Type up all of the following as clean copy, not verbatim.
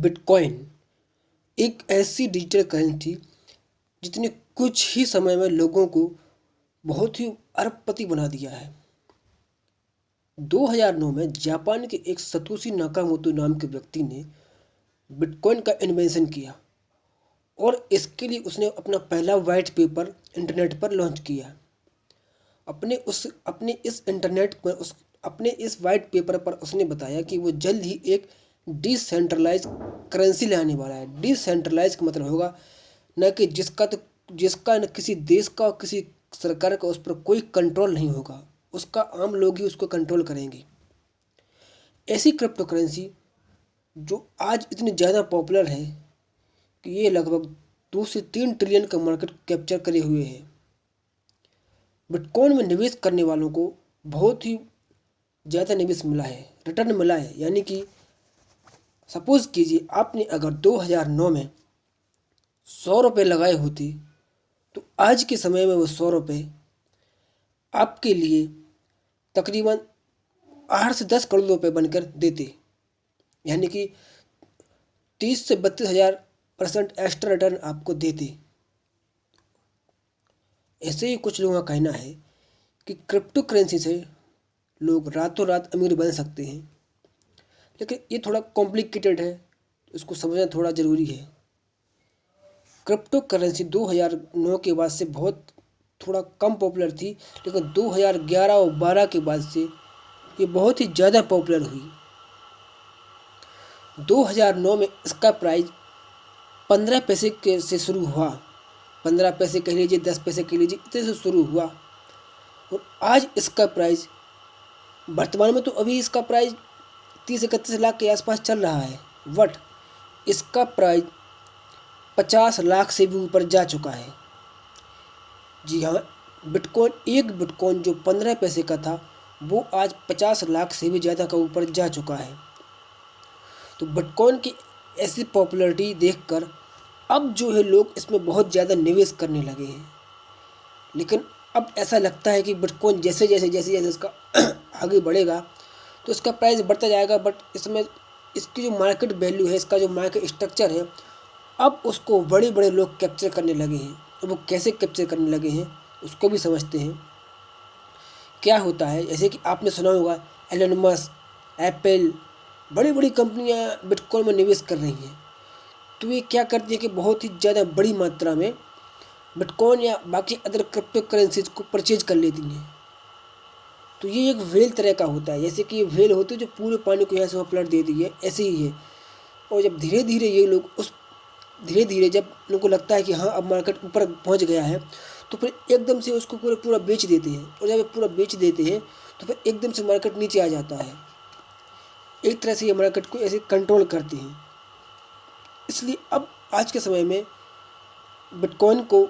Bitcoin एक ऐसी digital currency थी जिसने कुछ ही समय में लोगों को बहुत ही अरबपति बना दिया है। 2009 में जापान के एक सतोशी नाकामोटो नाम के व्यक्ति ने बिटकॉइन का इन्वेंशन किया और इसके लिए उसने अपना पहला वाइट पेपर इंटरनेट पर लॉन्च किया। अपने इस वाइट पेपर पर उसने बताया कि वो जल्द ही एक डिसेंट्रलाइज करेंसी लाने वाला है। डिसेंट्रलाइज का मतलब होगा न कि जिसका न किसी देश का किसी सरकार का उस पर कोई कंट्रोल नहीं होगा, उसका आम लोग ही उसको कंट्रोल करेंगे। ऐसी क्रिप्टो करेंसी जो आज इतनी ज़्यादा पॉपुलर है कि ये लगभग 2 से 3 ट्रिलियन का मार्केट कैप्चर करे हुए है। बिटकॉइन में निवेश करने वालों को बहुत ही ज़्यादा निवेश मिला है, रिटर्न मिला है। यानी कि सपोज कीजिए आपने अगर 2009 में 100 रुपये लगाए होते तो आज के समय में वो 100 रुपये आपके लिए तकरीबन 8 से 10 करोड़ रुपये बनकर देते। यानी कि 30 से 32,000% एक्स्ट्रा रिटर्न आपको देते। ऐसे ही कुछ लोगों का कहना है कि क्रिप्टो करेंसी से लोग रातों रात अमीर बन सकते हैं, लेकिन ये थोड़ा कॉम्प्लिकेटेड है, इसको समझना थोड़ा ज़रूरी है। क्रिप्टो करेंसी 2009 के बाद से थोड़ा कम पॉपुलर थी, लेकिन 2011 और 12 के बाद से ये बहुत ही ज़्यादा पॉपुलर हुई। 2009 में इसका प्राइस 15 पैसे से शुरू हुआ, 15 पैसे कह लीजिए, 10 पैसे कह लीजिए, इतने से शुरू हुआ और आज इसका प्राइस वर्तमान में तो अभी इसका प्राइस 30-31 लाख के आसपास चल रहा है, बट इसका प्राइस 50 लाख से भी ऊपर जा चुका है। जी हाँ, एक बिटकॉइन जो 15 पैसे का था वो आज 50 लाख से भी ज़्यादा का ऊपर जा चुका है। तो बिटकॉइन की ऐसी पॉपुलैरिटी देखकर अब जो है लोग इसमें बहुत ज़्यादा निवेश करने लगे हैं। लेकिन अब ऐसा लगता है कि बिटकॉइन जैसे जैसे इसका आगे बढ़ेगा तो इसका प्राइस बढ़ता जाएगा, बट इसमें इसकी जो मार्केट वैल्यू है, इसका जो मार्केट स्ट्रक्चर है, अब उसको बड़े बड़े लोग कैप्चर करने लगे हैं। अब वो कैसे कैप्चर करने लगे हैं उसको भी समझते हैं। क्या होता है, जैसे कि आपने सुना होगा एलन मस्क, एप्पल, बड़ी बड़ी कंपनियां बिटकॉइन में निवेश कर रही हैं। तो ये क्या करती है कि बहुत ही ज़्यादा बड़ी मात्रा में बिटकॉइन या बाकी अदर क्रिप्टो करेंसीज को परचेज कर लेती हैं। तो ये एक व्हेल तरह का होता है, जैसे कि ये व्हेल होती है जो पूरे पानी को यहाँ से वहाँ पलट देती है, ऐसे ही है। और जब धीरे धीरे ये लोग जब उनको लगता है कि हाँ अब मार्केट ऊपर पहुँच गया है, तो फिर एकदम से उसको पूरा बेच देते हैं। और जब पूरा बेच देते हैं तो फिर एकदम से मार्केट नीचे आ जाता है। एक तरह से ये मार्केट को ऐसे कंट्रोल करते हैं। इसलिए अब आज के समय में बिटकॉइन को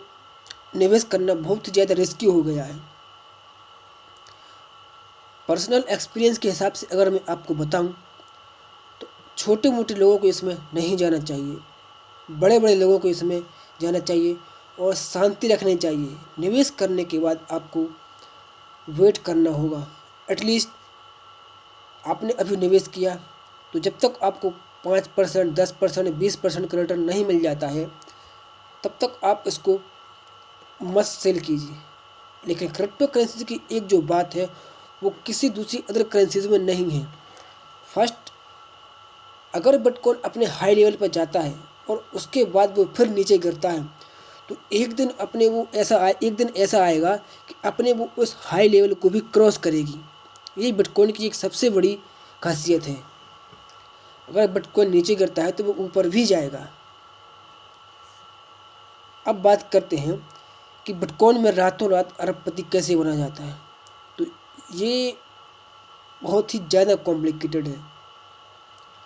निवेश करना बहुत ही ज़्यादा रिस्की हो गया है। पर्सनल एक्सपीरियंस के हिसाब से अगर मैं आपको बताऊं तो छोटे मोटे लोगों को इसमें नहीं जाना चाहिए, बड़े बड़े लोगों को इसमें जाना चाहिए और शांति रखनी चाहिए। निवेश करने के बाद आपको वेट करना होगा। एटलीस्ट आपने अभी निवेश किया तो जब तक आपको 5%, 10%, 20% का रिटर्न नहीं मिल जाता है तब तक आप इसको मत सेल कीजिए। लेकिन क्रिप्टो करेंसी की एक जो बात है वो किसी दूसरी अदर करेंसीज में नहीं है। फर्स्ट, अगर बिटकॉइन अपने हाई लेवल पर जाता है और उसके बाद वो फिर नीचे गिरता है तो एक दिन ऐसा आएगा कि अपने वो उस हाई लेवल को भी क्रॉस करेगी। ये बिटकॉइन की एक सबसे बड़ी खासियत है। अगर बिटकॉइन नीचे गिरता है तो वो ऊपर भी जाएगा। अब बात करते हैं कि बिटकॉइन में रातों रात अरबपति कैसे बना जाता है। तो ये बहुत ही ज़्यादा कॉम्प्लिकेटेड है।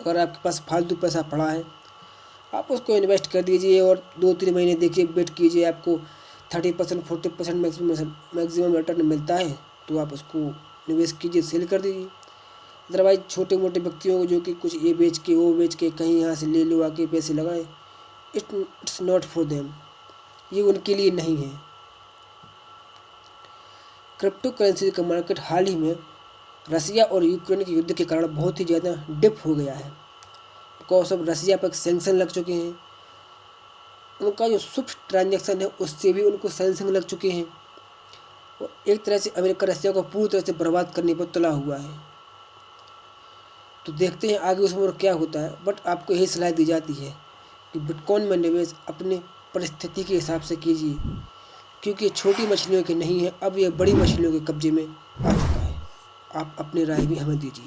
अगर आपके पास फालतू पैसा पड़ा है आप उसको इन्वेस्ट कर दीजिए और 2-3 महीने देखिए, वेट कीजिए, आपको 30%, 40% मैक्सिमम रिटर्न मिलता है तो आप उसको निवेश कीजिए, सेल कर दीजिए। अदरवाइज छोटे मोटे व्यक्तियों को जो कि कुछ ये बेच के वो बेच के कहीं यहाँ से ले लो आके पैसे लगाएं, इट्स नॉट फॉर देम, ये उनके लिए नहीं है। क्रिप्टो करेंसी का मार्केट हाल ही में रसिया और यूक्रेन के युद्ध के कारण बहुत ही ज़्यादा डिप हो गया है। बिकॉज ऑफ रसिया पर सैंक्शन लग चुके हैं। उनका जो स्विफ्ट ट्रांजैक्शन है उससे भी उनको सैंक्शन लग चुके हैं और एक तरह से अमेरिका रसिया को पूरी तरह से बर्बाद करने पर तुला हुआ है। तो देखते हैं आगे उसमें और क्या होता है, बट आपको यही सलाह दी जाती है कि बिटकॉइन में निवेश अपने परिस्थिति के हिसाब से कीजिए, क्योंकि छोटी मछलियों की नहीं है, अब यह बड़ी मछलियों के कब्जे में आ चुका है। आप अपनी राय भी हमें दीजिए।